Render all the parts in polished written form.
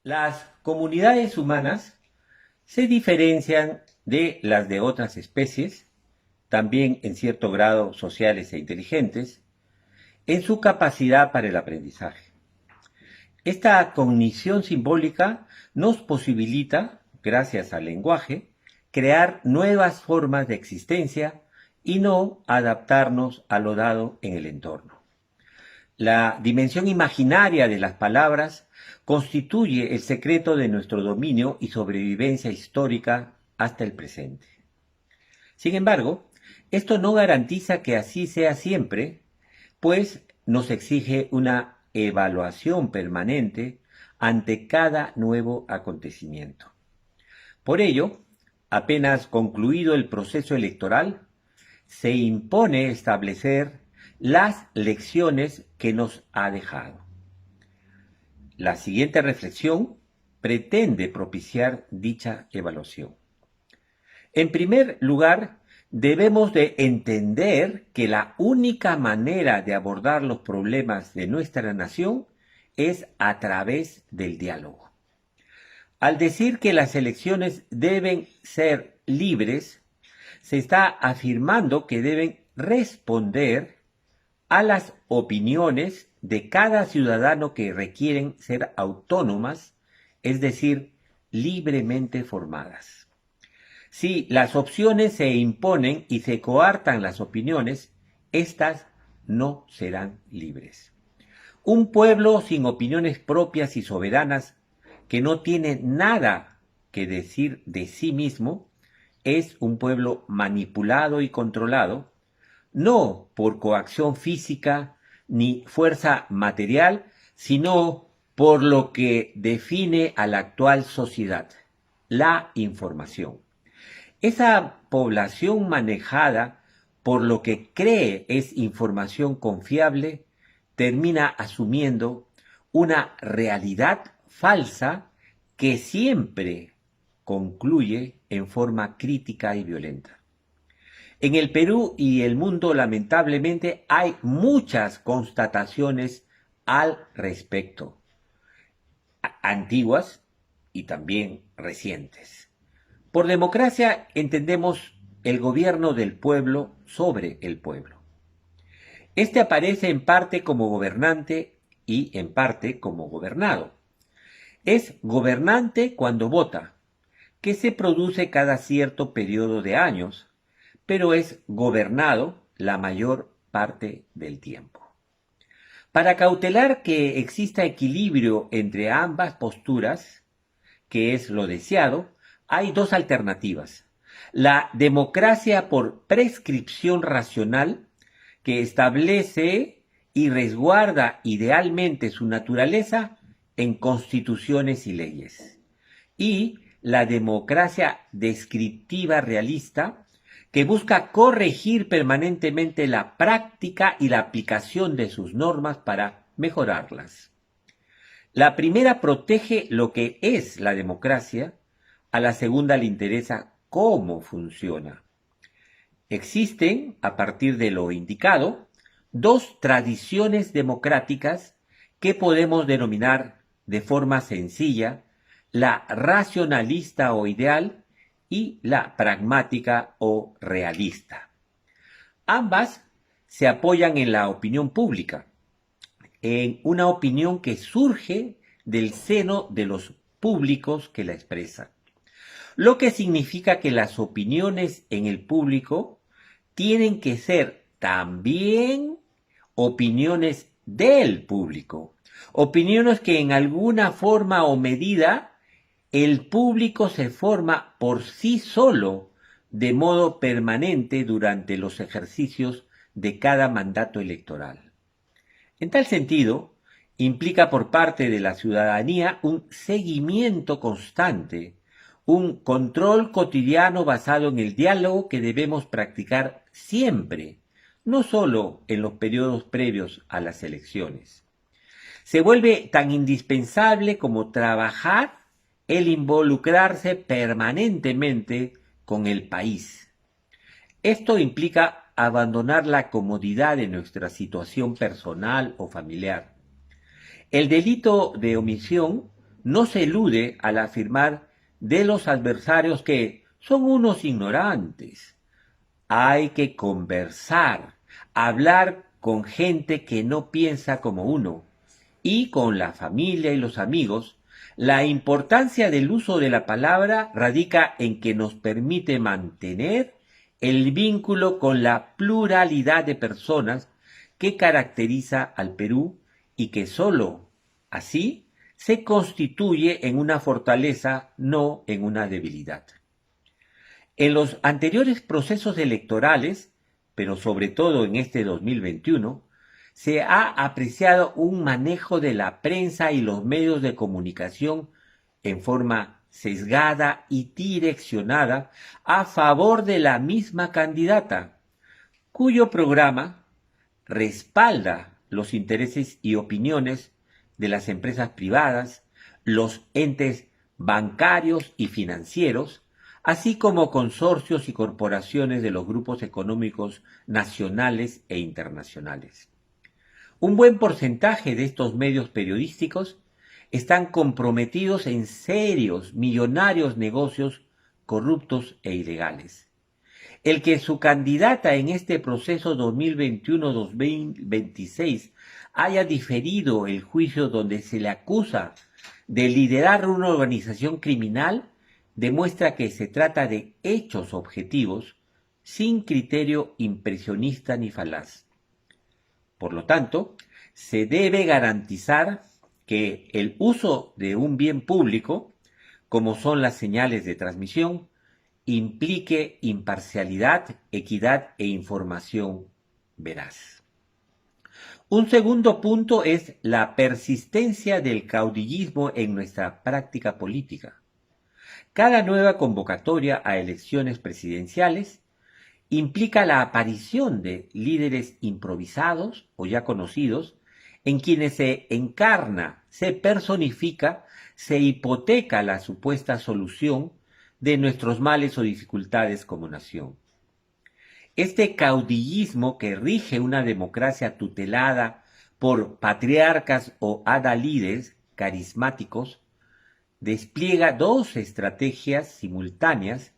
Las comunidades humanas se diferencian de las de otras especies, también en cierto grado sociales e inteligentes, en su capacidad para el aprendizaje. Esta cognición simbólica nos posibilita, gracias al lenguaje, crear nuevas formas de existencia y no adaptarnos a lo dado en el entorno. La dimensión imaginaria de las palabras constituye el secreto de nuestro dominio y sobrevivencia histórica hasta el presente. Sin embargo, esto no garantiza que así sea siempre, pues nos exige una evaluación permanente ante cada nuevo acontecimiento. Por ello, apenas concluido el proceso electoral, se impone establecer las lecciones que nos ha dejado. La siguiente reflexión pretende propiciar dicha evaluación. En primer lugar, debemos de entender que la única manera de abordar los problemas de nuestra nación es a través del diálogo. Al decir que las elecciones deben ser libres, se está afirmando que deben responder a las opiniones de cada ciudadano que requieren ser autónomas, es decir, libremente formadas. Si las opciones se imponen y se coartan las opiniones, éstas no serán libres. Un pueblo sin opiniones propias y soberanas, que no tiene nada que decir de sí mismo, es un pueblo manipulado y controlado, no por coacción física ni fuerza material, sino por lo que define a la actual sociedad, la información. Esa población manejada por lo que cree es información confiable termina asumiendo una realidad falsa que siempre concluye en forma crítica y violenta. En el Perú y el mundo, lamentablemente, hay muchas constataciones al respecto, antiguas y también recientes. Por democracia entendemos el gobierno del pueblo sobre el pueblo. Este aparece en parte como gobernante y en parte como gobernado. Es gobernante cuando vota, que se produce cada cierto periodo de años, pero es gobernado la mayor parte del tiempo. Para cautelar que exista equilibrio entre ambas posturas, que es lo deseado, hay dos alternativas. La democracia por prescripción racional, que establece y resguarda idealmente su naturaleza en constituciones y leyes. Y la democracia descriptiva realista, que busca corregir permanentemente la práctica y la aplicación de sus normas para mejorarlas. La primera protege lo que es la democracia, a la segunda le interesa cómo funciona. Existen, a partir de lo indicado, dos tradiciones democráticas que podemos denominar de forma sencilla la racionalista o ideal y la pragmática o realista. Ambas se apoyan en la opinión pública, en una opinión que surge del seno de los públicos que la expresan, lo que significa que las opiniones en el público tienen que ser también opiniones del público, opiniones que en alguna forma o medida el público se forma por sí solo de modo permanente durante los ejercicios de cada mandato electoral. En tal sentido, implica por parte de la ciudadanía un seguimiento constante, un control cotidiano basado en el diálogo que debemos practicar siempre, no solo en los periodos previos a las elecciones. Se vuelve tan indispensable como trabajar el involucrarse permanentemente con el país. Esto implica abandonar la comodidad de nuestra situación personal o familiar. El delito de omisión no se elude al afirmar de los adversarios que son unos ignorantes. Hay que conversar, hablar con gente que no piensa como uno y con la familia y los amigos. La importancia del uso de la palabra radica en que nos permite mantener el vínculo con la pluralidad de personas que caracteriza al Perú y que sólo así se constituye en una fortaleza, no en una debilidad. En los anteriores procesos electorales, pero sobre todo en este 2021, se ha apreciado un manejo de la prensa y los medios de comunicación en forma sesgada y direccionada a favor de la misma candidata, cuyo programa respalda los intereses y opiniones de las empresas privadas, los entes bancarios y financieros, así como consorcios y corporaciones de los grupos económicos nacionales e internacionales. Un buen porcentaje de estos medios periodísticos están comprometidos en serios, millonarios negocios corruptos e ilegales. El que su candidata en este proceso 2021-2026 haya diferido el juicio donde se le acusa de liderar una organización criminal demuestra que se trata de hechos objetivos sin criterio impresionista ni falaz. Por lo tanto, se debe garantizar que el uso de un bien público, como son las señales de transmisión, implique imparcialidad, equidad e información veraz. Un segundo punto es la persistencia del caudillismo en nuestra práctica política. Cada nueva convocatoria a elecciones presidenciales implica la aparición de líderes improvisados o ya conocidos, en quienes se encarna, se personifica, se hipoteca la supuesta solución de nuestros males o dificultades como nación. Este caudillismo que rige una democracia tutelada por patriarcas o adalides carismáticos despliega dos estrategias simultáneas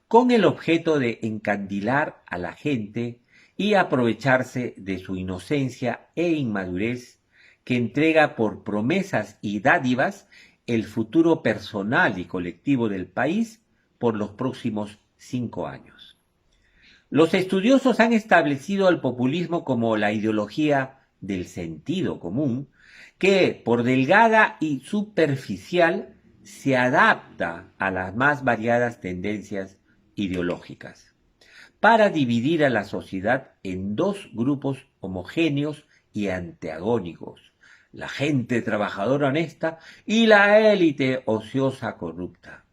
con el objeto de encandilar a la gente y aprovecharse de su inocencia e inmadurez que entrega por promesas y dádivas el futuro personal y colectivo del país por los próximos 5 años. Los estudiosos han establecido al populismo como la ideología del sentido común, que por delgada y superficial se adapta a las más variadas tendencias ideológicas, para dividir a la sociedad en dos grupos homogéneos y antagónicos, la gente trabajadora honesta y la élite ociosa corrupta.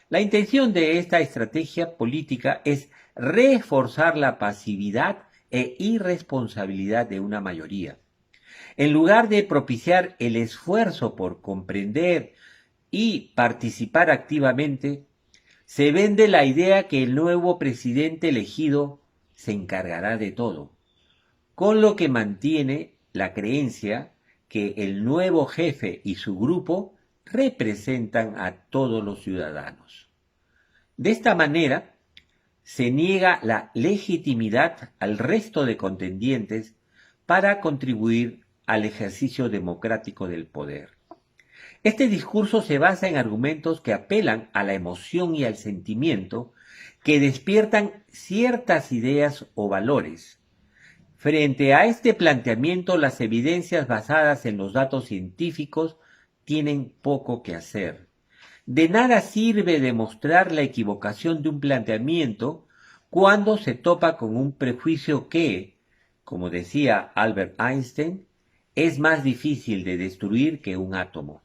La intención de esta estrategia política es reforzar la pasividad e irresponsabilidad de una mayoría. En lugar de propiciar el esfuerzo por comprender y participar activamente, se vende la idea que el nuevo presidente elegido se encargará de todo, con lo que mantiene la creencia que el nuevo jefe y su grupo representan a todos los ciudadanos. De esta manera, se niega la legitimidad al resto de contendientes para contribuir al ejercicio democrático del poder. Este discurso se basa en argumentos que apelan a la emoción y al sentimiento, que despiertan ciertas ideas o valores. Frente a este planteamiento, las evidencias basadas en los datos científicos tienen poco que hacer. De nada sirve demostrar la equivocación de un planteamiento cuando se topa con un prejuicio que, como decía Albert Einstein, es más difícil de destruir que un átomo.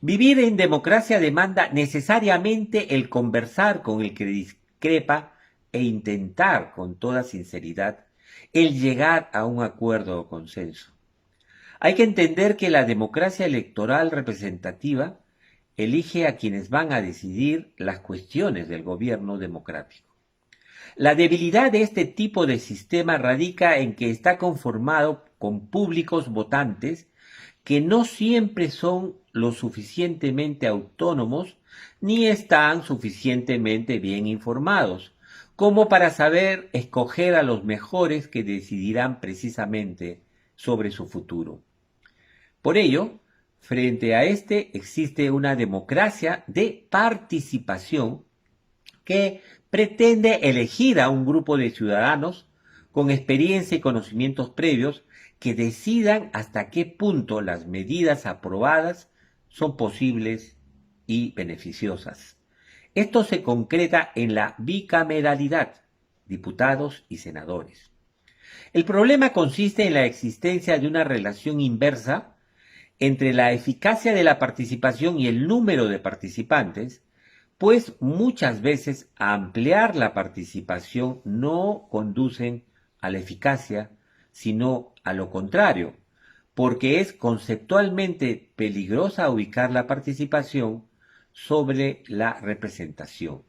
Vivir en democracia demanda necesariamente el conversar con el que discrepa e intentar con toda sinceridad el llegar a un acuerdo o consenso. Hay que entender que la democracia electoral representativa elige a quienes van a decidir las cuestiones del gobierno democrático. La debilidad de este tipo de sistema radica en que está conformado con públicos votantes que no siempre son lo suficientemente autónomos ni están suficientemente bien informados como para saber escoger a los mejores que decidirán precisamente sobre su futuro. Por ello, frente a este existe una democracia de participación que pretende elegir a un grupo de ciudadanos con experiencia y conocimientos previos que decidan hasta qué punto las medidas aprobadas son posibles y beneficiosas. Esto se concreta en la bicameralidad, diputados y senadores. El problema consiste en la existencia de una relación inversa entre la eficacia de la participación y el número de participantes, pues muchas veces ampliar la participación no conducen a la eficacia, sino a lo contrario, porque es conceptualmente peligrosa ubicar la participación sobre la representación.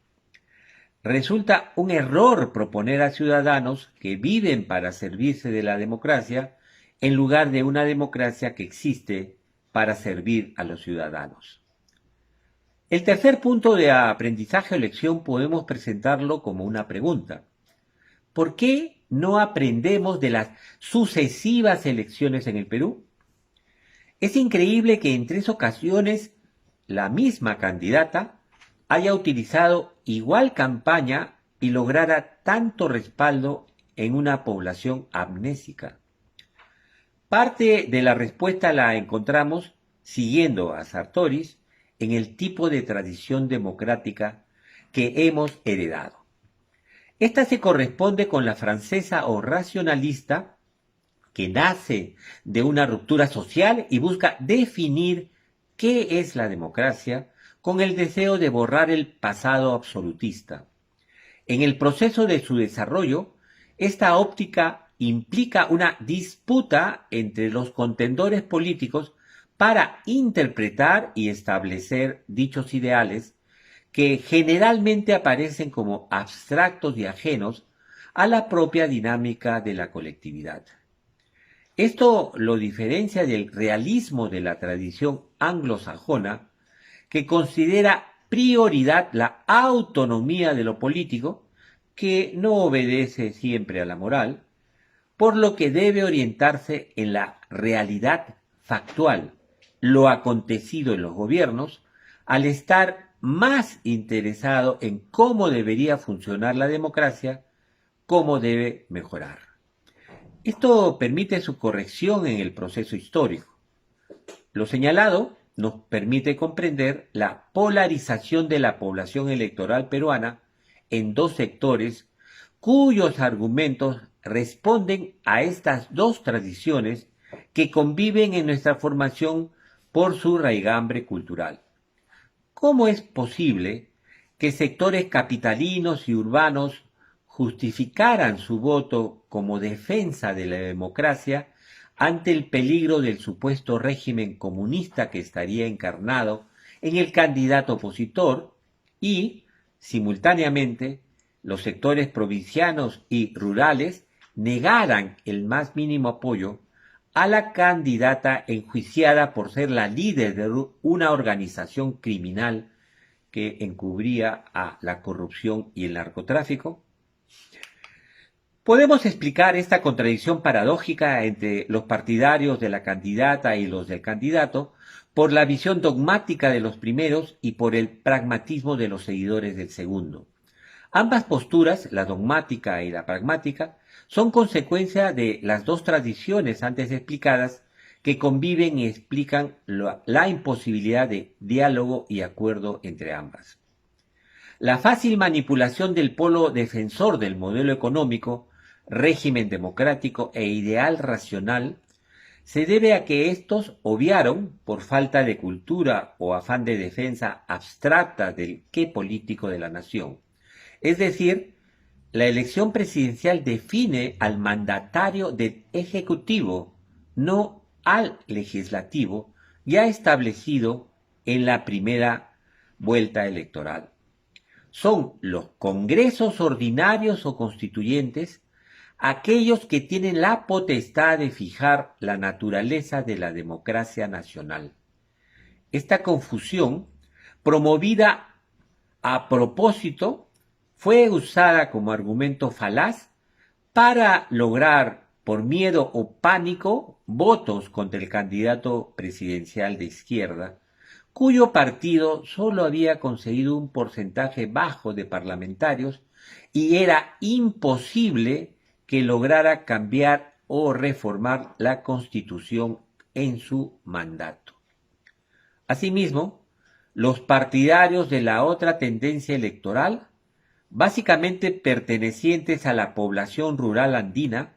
Resulta un error proponer a ciudadanos que viven para servirse de la democracia en lugar de una democracia que existe para servir a los ciudadanos. El tercer punto de aprendizaje o lección podemos presentarlo como una pregunta. ¿Por qué no aprendemos de las sucesivas elecciones en el Perú? Es increíble que en 3 ocasiones la misma candidata haya utilizado igual campaña y lograra tanto respaldo en una población amnésica. Parte de la respuesta la encontramos, siguiendo a Sartoris, en el tipo de tradición democrática que hemos heredado. Esta se corresponde con la francesa o racionalista, que nace de una ruptura social y busca definir qué es la democracia con el deseo de borrar el pasado absolutista. En el proceso de su desarrollo, esta óptica implica una disputa entre los contendores políticos para interpretar y establecer dichos ideales que generalmente aparecen como abstractos y ajenos a la propia dinámica de la colectividad. Esto lo diferencia del realismo de la tradición anglosajona, que considera prioridad la autonomía de lo político, que no obedece siempre a la moral, por lo que debe orientarse en la realidad factual, lo acontecido en los gobiernos, al estar más interesado en cómo debería funcionar la democracia, cómo debe mejorar. Esto permite su corrección en el proceso histórico. Lo señalado nos permite comprender la polarización de la población electoral peruana en 2 sectores cuyos argumentos responden a estas 2 tradiciones que conviven en nuestra formación por su raigambre cultural. ¿Cómo es posible que sectores capitalinos y urbanos justificaran su voto como defensa de la democracia ante el peligro del supuesto régimen comunista que estaría encarnado en el candidato opositor y, simultáneamente, los sectores provincianos y rurales negaran el más mínimo apoyo a la candidata enjuiciada por ser la líder de una organización criminal que encubría a la corrupción y el narcotráfico? Podemos explicar esta contradicción paradójica entre los partidarios de la candidata y los del candidato por la visión dogmática de los primeros y por el pragmatismo de los seguidores del segundo. Ambas posturas, la dogmática y la pragmática, son consecuencia de las 2 tradiciones antes explicadas que conviven y explican la imposibilidad de diálogo y acuerdo entre ambas. La fácil manipulación del polo defensor del modelo económico, régimen democrático e ideal racional se debe a que estos obviaron, por falta de cultura o afán de defensa abstracta del qué político de la nación. Es decir, la elección presidencial define al mandatario del Ejecutivo, no al Legislativo, ya establecido en la primera vuelta electoral. Son los congresos ordinarios o constituyentes aquellos que tienen la potestad de fijar la naturaleza de la democracia nacional. esta confusión, promovida a propósito, fue usada como argumento falaz para lograr, por miedo o pánico, votos contra el candidato presidencial de izquierda, cuyo partido solo había conseguido un porcentaje bajo de parlamentarios y era imposible que lograra cambiar o reformar la Constitución en su mandato. Asimismo, los partidarios de la otra tendencia electoral, básicamente pertenecientes a la población rural andina,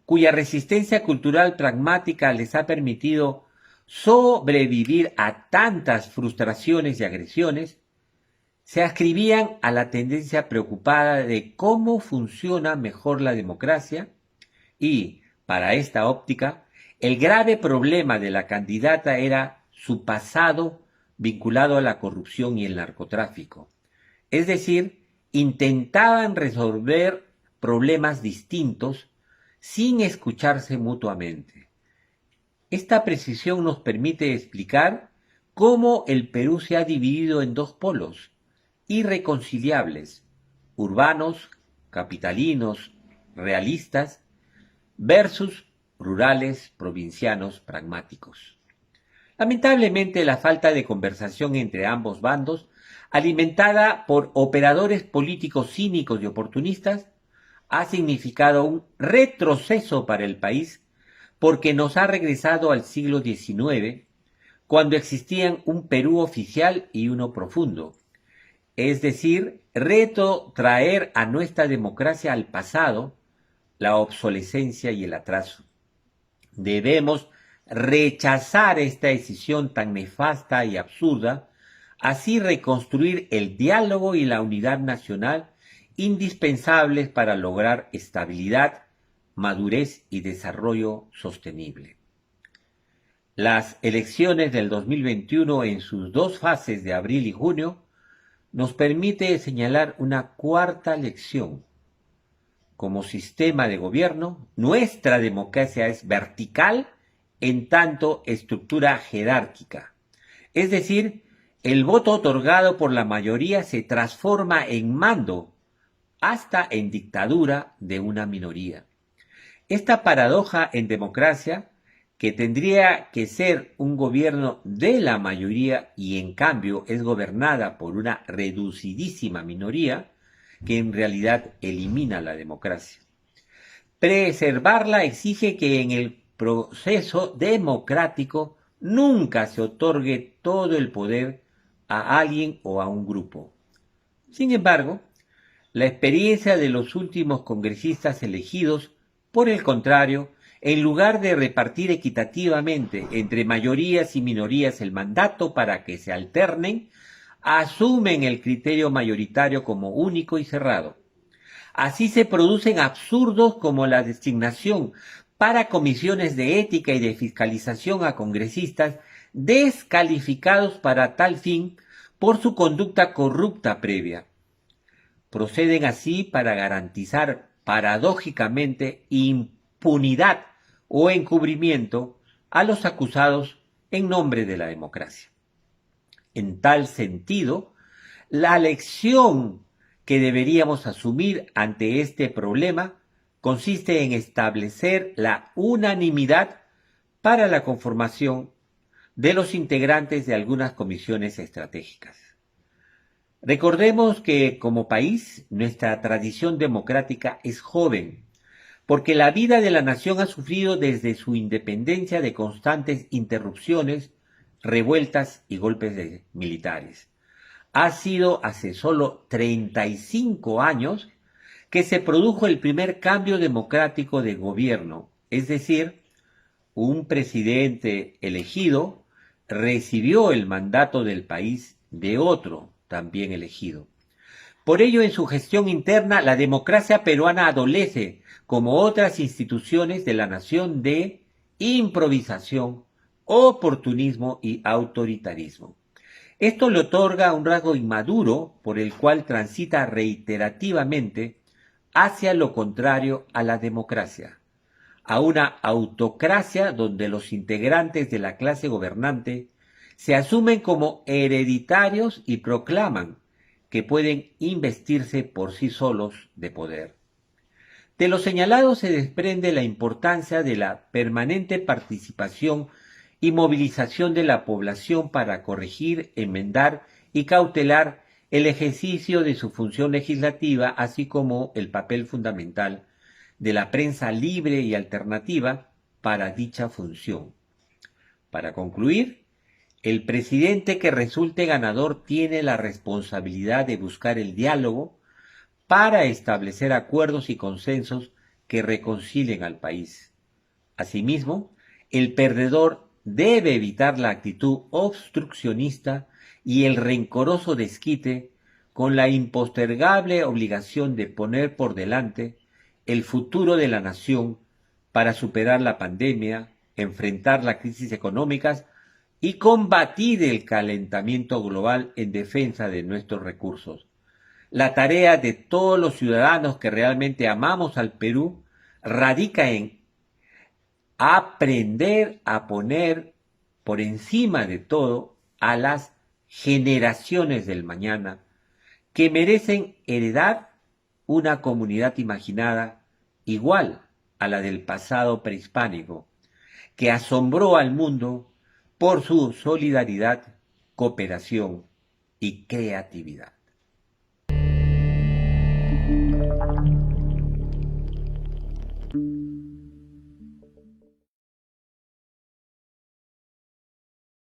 cuya resistencia cultural pragmática les ha permitido sobrevivir a tantas frustraciones y agresiones, se adscribían a la tendencia preocupada de cómo funciona mejor la democracia y, para esta óptica, el grave problema de la candidata era su pasado vinculado a la corrupción y el narcotráfico. Es decir, intentaban resolver problemas distintos sin escucharse mutuamente. Esta precisión nos permite explicar cómo el Perú se ha dividido en dos polos irreconciliables, urbanos, capitalinos, realistas, versus rurales, provincianos, pragmáticos. Lamentablemente, la falta de conversación entre ambos bandos, alimentada por operadores políticos cínicos y oportunistas, ha significado un retroceso para el país porque nos ha regresado al siglo XIX, cuando existían un Perú oficial y uno profundo, es decir, retrotraer a nuestra democracia al pasado, la obsolescencia y el atraso. Debemos rechazar esta decisión tan nefasta y absurda, así reconstruir el diálogo y la unidad nacional indispensables para lograr estabilidad, madurez y desarrollo sostenible. Las elecciones del 2021 en sus dos fases de abril y junio nos permite señalar una cuarta lección. Como sistema de gobierno, nuestra democracia es vertical en tanto estructura jerárquica. Es decir, el voto otorgado por la mayoría se transforma en mando, hasta en dictadura de una minoría. Esta paradoja en democracia, que tendría que ser un gobierno de la mayoría y en cambio es gobernada por una reducidísima minoría, que en realidad elimina la democracia. Preservarla exige que en el proceso democrático nunca se otorgue todo el poder a alguien o a un grupo. Sin embargo, la experiencia de los últimos congresistas elegidos, por el contrario, en lugar de repartir equitativamente entre mayorías y minorías el mandato para que se alternen, asumen el criterio mayoritario como único y cerrado. Así se producen absurdos como la designación para comisiones de ética y de fiscalización a congresistas descalificados para tal fin por su conducta corrupta previa. Proceden así para garantizar paradójicamente impunidad o encubrimiento a los acusados en nombre de la democracia. En tal sentido, la lección que deberíamos asumir ante este problema consiste en establecer la unanimidad para la conformación de los integrantes de algunas comisiones estratégicas. Recordemos que como país nuestra tradición democrática es joven, porque la vida de la nación ha sufrido desde su independencia de constantes interrupciones, revueltas y golpes militares. Ha sido hace solo 35 años que se produjo el primer cambio democrático de gobierno, es decir, un presidente elegido recibió el mandato del país de otro también elegido. Por ello, en su gestión interna, la democracia peruana adolece, como otras instituciones de la nación, de improvisación, oportunismo y autoritarismo. Esto le otorga un rasgo inmaduro por el cual transita reiterativamente hacia lo contrario a la democracia, a una autocracia donde los integrantes de la clase gobernante se asumen como hereditarios y proclaman que pueden investirse por sí solos de poder. De lo señalado se desprende la importancia de la permanente participación y movilización de la población para corregir, enmendar y cautelar el ejercicio de su función legislativa, así como el papel fundamental de la prensa libre y alternativa para dicha función. Para concluir, el presidente que resulte ganador tiene la responsabilidad de buscar el diálogo para establecer acuerdos y consensos que reconcilien al país. Asimismo, el perdedor debe evitar la actitud obstruccionista y el rencoroso desquite con la impostergable obligación de poner por delante el futuro de la nación para superar la pandemia, enfrentar las crisis económicas y combatir el calentamiento global en defensa de nuestros recursos. La tarea de todos los ciudadanos que realmente amamos al Perú radica en aprender a poner por encima de todo a las generaciones del mañana que merecen heredar una comunidad imaginada igual a la del pasado prehispánico, que asombró al mundo por su solidaridad, cooperación y creatividad.